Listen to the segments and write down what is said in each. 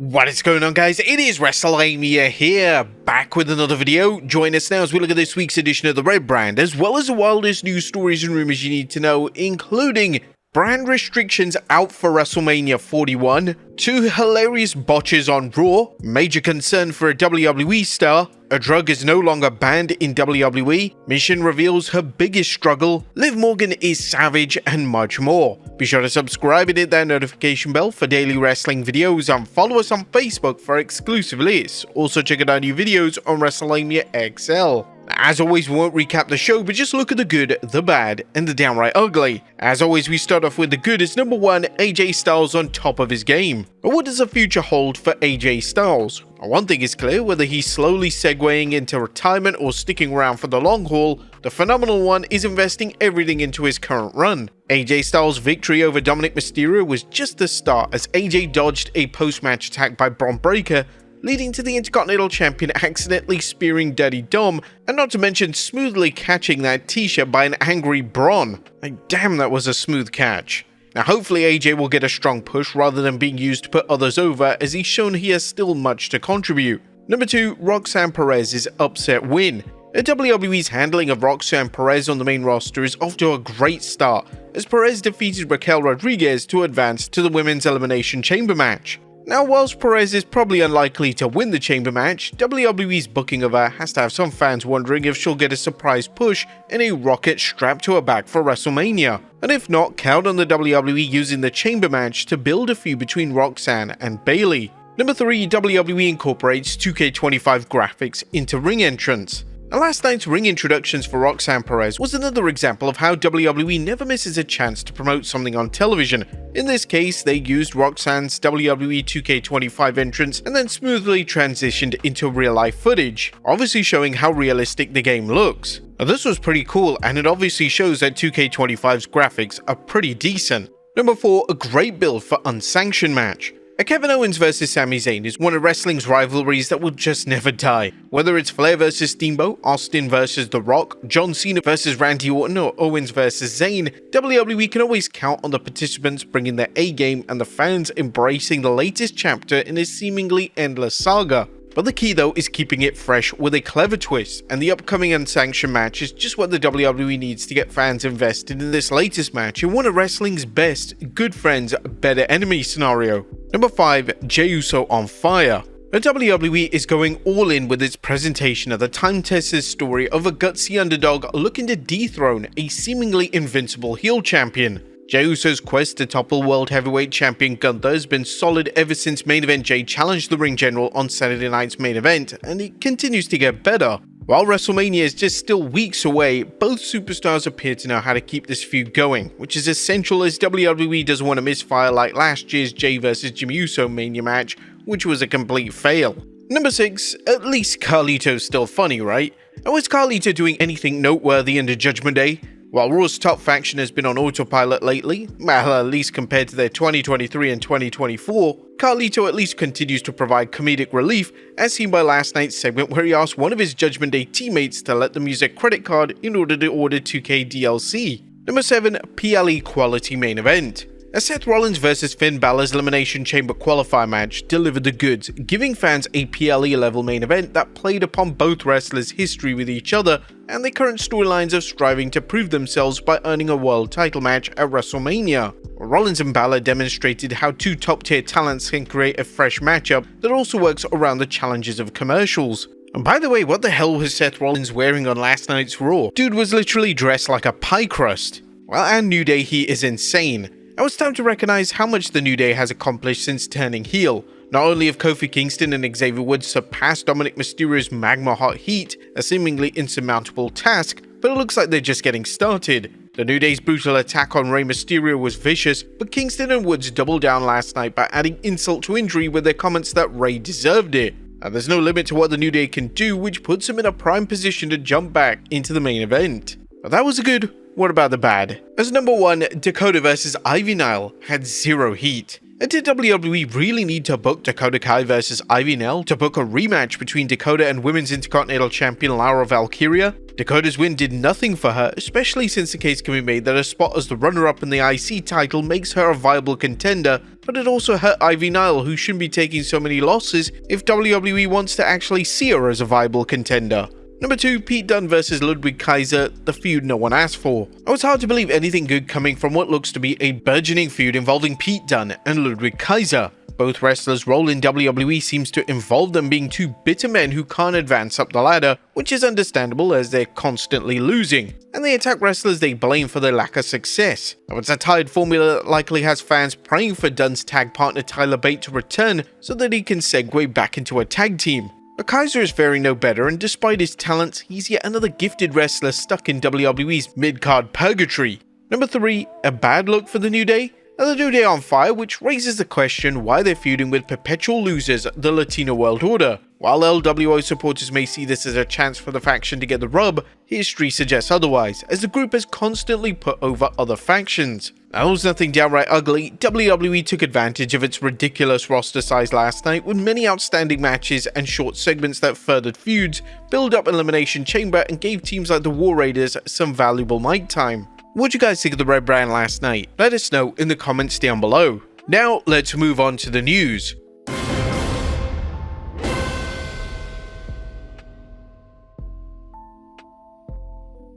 What is going on, guys? It is Wrestlelamia here, back with another video. Join us now as we look at this week's edition of the Red Brand, as well as the wildest news stories and rumors you need to know, including brand restrictions out for WrestleMania 41, 2 hilarious botches on Raw, major concern for a WWE star, a drug is no longer banned in WWE, Michin reveals her biggest struggle, Liv Morgan Is Savage, and much more. Be sure to subscribe and hit that notification bell for daily wrestling videos, and follow us on Facebook for exclusive lists. Also check out our new videos on Wrestlelamia XL. As always, we won't recap the show, but just look at the good, the bad, and the downright ugly. As always, we start off with the good as number 1, AJ Styles on top of his game. But what does the future hold for AJ Styles? One thing is clear, whether he's slowly segueing into retirement or sticking around for the long haul, the phenomenal one is investing everything into his current run. AJ Styles' victory over Dominic Mysterio was just the start, as AJ dodged a post-match attack by Bron Breakker, leading to the Intercontinental Champion accidentally spearing Daddy Dom, and not to mention smoothly catching that t-shirt by an angry Bron. Like, damn, that was a smooth catch. Now hopefully AJ will get a strong push rather than being used to put others over, as he's shown he has still much to contribute. Number 2, Roxanne Perez's upset win. WWE's handling of Roxanne Perez on the main roster is off to a great start, as Perez defeated Raquel Rodriguez to advance to the Women's Elimination Chamber match. Now, whilst Perez is probably unlikely to win the chamber match, WWE's booking of her has to have some fans wondering if she'll get a surprise push and a rocket strapped to her back for WrestleMania. And if not, count on the WWE using the chamber match to build a feud between Roxanne and Bayley. Number 3, WWE incorporates 2K25 graphics into ring entrance. And last night's ring introductions for Roxanne Perez was another example of how WWE never misses a chance to promote something on television. In this case, they used Roxanne's WWE 2K25 entrance and then smoothly transitioned into real-life footage, obviously showing how realistic the game looks. Now, this was pretty cool, and it obviously shows that 2K25's graphics are pretty decent. Number 4, a great build for unsanctioned match. A Kevin Owens vs Sami Zayn is one of wrestling's rivalries that will just never die. Whether it's Flair vs Steamboat, Austin vs The Rock, John Cena vs Randy Orton, or Owens vs Zayn, WWE can always count on the participants bringing their A-game and the fans embracing the latest chapter in this seemingly endless saga. But the key though is keeping it fresh with a clever twist, and the upcoming unsanctioned match is just what the WWE needs to get fans invested in this latest match in one of wrestling's best good friends, better enemy scenario. Number 5, Jey Uso on fire. The WWE is going all in with its presentation of the time-tested story of a gutsy underdog looking to dethrone a seemingly invincible heel champion. Jey Uso's quest to topple World Heavyweight Champion Gunther has been solid ever since Main Event Jey challenged the Ring General on Saturday night's main event, and it continues to get better. While WrestleMania is just still weeks away, both superstars appear to know how to keep this feud going, which is essential as WWE doesn't want to misfire like last year's Jey vs Jimmy Uso Mania match, which was a complete fail. Number 6, at least Carlito's still funny, right? And was Carlito doing anything noteworthy into Judgment Day? While Raw's top faction has been on autopilot lately, well, at least compared to their 2023 and 2024, Carlito at least continues to provide comedic relief, as seen by last night's segment where he asked one of his Judgment Day teammates to let them use a credit card in order to order 2K DLC. Number 7, PLE quality main event. A Seth Rollins vs Finn Balor's Elimination Chamber qualifier match delivered the goods, giving fans a PLE level main event that played upon both wrestlers' history with each other and their current storylines of striving to prove themselves by earning a world title match at WrestleMania. Rollins and Balor demonstrated how 2 top-tier talents can create a fresh matchup that also works around the challenges of commercials. And by the way, what the hell was Seth Rollins wearing on last night's Raw? Dude was literally dressed like a pie crust. Well, and New Day, he is insane. Now it's time to recognize how much the New Day has accomplished since turning heel. Not only have Kofi Kingston and Xavier Woods surpassed Dominic Mysterio's magma hot heat, a seemingly insurmountable task, but it looks like they're just getting started. The New Day's brutal attack on Rey Mysterio was vicious, but Kingston and Woods doubled down last night by adding insult to injury with their comments that Rey deserved it. And there's no limit to what the New Day can do, which puts them in a prime position to jump back into the main event. But that was a good. What about the bad? As number 1, Dakota vs Ivy Nile had zero heat. And did WWE really need to book Dakota Kai vs Ivy Nile to book a rematch between Dakota and Women's Intercontinental Champion Laura Valkyria? Dakota's win did nothing for her, especially since the case can be made that a spot as the runner-up in the IC title makes her a viable contender, but it also hurt Ivy Nile, who shouldn't be taking so many losses if WWE wants to actually see her as a viable contender. Number 2, Pete Dunne vs Ludwig Kaiser, the feud no one asked for. It was hard to believe anything good coming from what looks to be a burgeoning feud involving Pete Dunne and Ludwig Kaiser. Both wrestlers' role in WWE seems to involve them being two bitter men who can't advance up the ladder, which is understandable as they're constantly losing, and they attack wrestlers they blame for their lack of success. Now, it's a tired formula that likely has fans praying for Dunne's tag partner Tyler Bate to return so that he can segue back into a tag team. But Kaiser is faring no better, and despite his talents, he's yet another gifted wrestler stuck in WWE's mid-card purgatory. Number 3, a bad look for the New Day? Now, the New Day are on fire, which raises the question why they're feuding with perpetual losers, the Latino World Order. While LWO supporters may see this as a chance for the faction to get the rub, history suggests otherwise, as the group has constantly put over other factions. Now, it was nothing downright ugly. WWE took advantage of its ridiculous roster size last night with many outstanding matches and short segments that furthered feuds, build up Elimination Chamber, and gave teams like the War Raiders some valuable mic time. What'd you guys think of the Red Brand last night? Let us know in the comments down below. Now, let's move on to the news.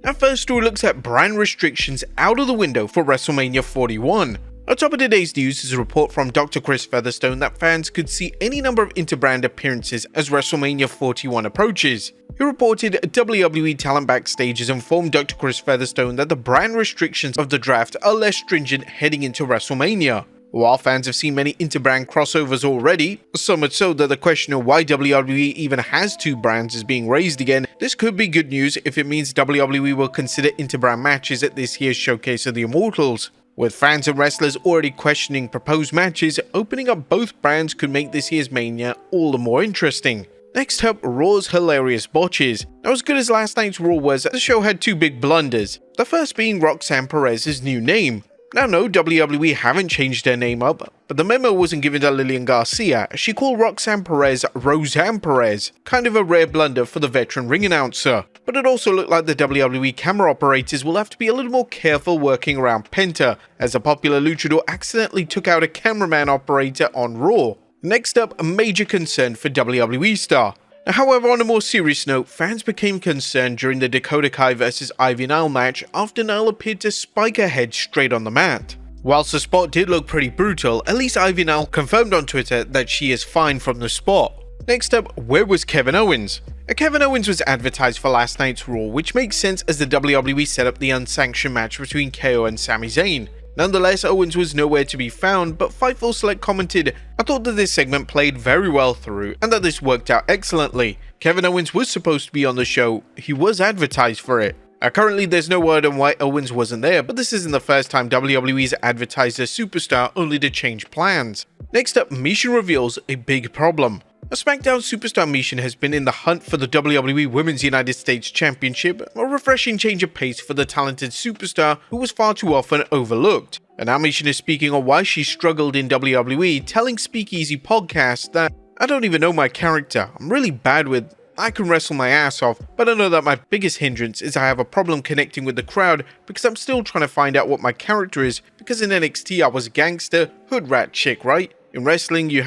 Our first story looks at brand restrictions out of the window for WrestleMania 41. On top of today's news is a report from Dr. Chris Featherstone that fans could see any number of interbrand appearances as WrestleMania 41 approaches. He reported WWE talent backstage has informed Dr. Chris Featherstone that the brand restrictions of the draft are less stringent heading into WrestleMania. While fans have seen many interbrand crossovers already, so much so that the question of why WWE even has two brands is being raised again, this could be good news if it means WWE will consider interbrand matches at this year's Showcase of the Immortals. With fans and wrestlers already questioning proposed matches, opening up both brands could make this year's Mania all the more interesting. Next up, Raw's hilarious botches. Now, as good as last night's Raw was, the show had two big blunders. The first being Roxanne Perez's new name. Now, no, WWE haven't changed their name up, but the memo wasn't given to Lillian Garcia. She called Roxanne Perez Roseanne Perez, kind of a rare blunder for the veteran ring announcer. But it also looked like the WWE camera operators will have to be a little more careful working around Penta, as a popular luchador accidentally took out a cameraman operator on Raw. Next up, a major concern for WWE star. Now, however, on a more serious note, fans became concerned during the Dakota Kai vs Ivy Nile match after Nile appeared to spike her head straight on the mat. Whilst the spot did look pretty brutal, at least Ivy Nile confirmed on Twitter that she is fine from the spot. Next up, where was Kevin Owens? Kevin Owens was advertised for last night's Raw, which makes sense as the WWE set up the unsanctioned match between KO and Sami Zayn. Nonetheless, Owens was nowhere to be found, but Fightful Select commented, "I thought that this segment played very well through, and that this worked out excellently. Kevin Owens was supposed to be on the show, he was advertised for it." Currently, there's no word on why Owens wasn't there, but this isn't the first time WWE's advertised a superstar only to change plans. Next up, Michin reveals a big problem. A SmackDown superstar Michin has been in the hunt for the WWE Women's United States Championship, a refreshing change of pace for the talented superstar who was far too often overlooked. And now Michin is speaking on why she struggled in WWE, telling Speakeasy Podcast that, "I don't even know my character, I'm really bad with, I can wrestle my ass off, but I know that my biggest hindrance is I have a problem connecting with the crowd because I'm still trying to find out what my character is, because in NXT I was a gangster, hood rat chick, right? In wrestling, you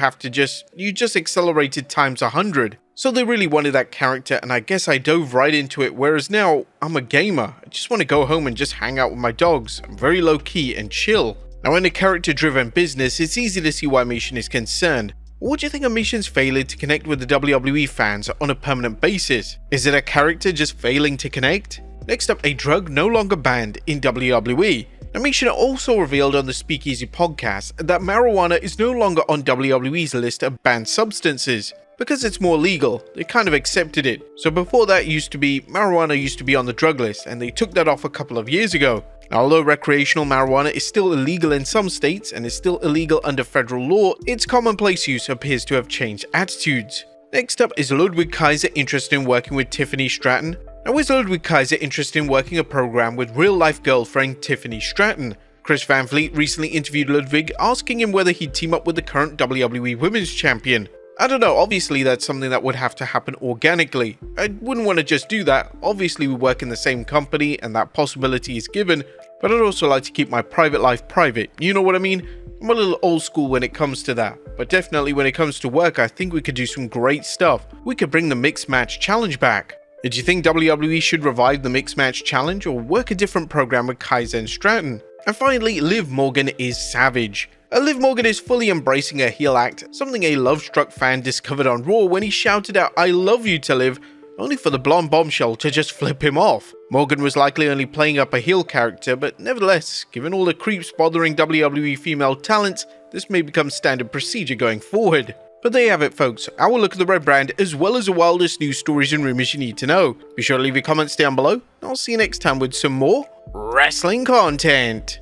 just accelerated times 100. So they really wanted that character, and I guess I dove right into it, whereas now, I'm a gamer. I just want to go home and just hang out with my dogs. I'm very low-key and chill." Now, in a character-driven business, it's easy to see why Michin is concerned. What do you think of Michin's failure to connect with the WWE fans on a permanent basis? Is it a character just failing to connect? Next up, a drug no longer banned in WWE. Now, Michin also revealed on the Speakeasy Podcast that marijuana is no longer on WWE's list of banned substances. Because it's more legal, they kind of accepted it. So before that marijuana used to be on the drug list, and they took that off a couple of years ago. Now, although recreational marijuana is still illegal in some states and is still illegal under federal law, its commonplace use appears to have changed attitudes. Next up, is Ludwig Kaiser interested in working with Tiffany Stratton? Now, is Ludwig Kaiser interested in working a program with real-life girlfriend Tiffany Stratton? Chris Van Vliet recently interviewed Ludwig, asking him whether he'd team up with the current WWE Women's Champion. I don't know, obviously that's something that would have to happen organically. I wouldn't want to just do that. Obviously we work in the same company and that possibility is given, but I'd also like to keep my private life private, you know what I mean? I'm a little old school when it comes to that, but definitely when it comes to work, I think we could do some great stuff. We could bring the Mixed Match Challenge back. Do you think WWE should revive the Mixed Match Challenge or work a different program with Kaiser and Stratton? And finally, Liv Morgan Is Savage. Liv Morgan is fully embracing her heel act, something a love-struck fan discovered on Raw when he shouted out "I love you" to Liv, only for the blonde bombshell to just flip him off. Morgan was likely only playing up a heel character, but nevertheless, given all the creeps bothering WWE female talent, this may become standard procedure going forward. But there you have it folks, our look at the Red Brand as well as the wildest news stories and rumors you need to know. Be sure to leave your comments down below, and I'll see you next time with some more wrestling content.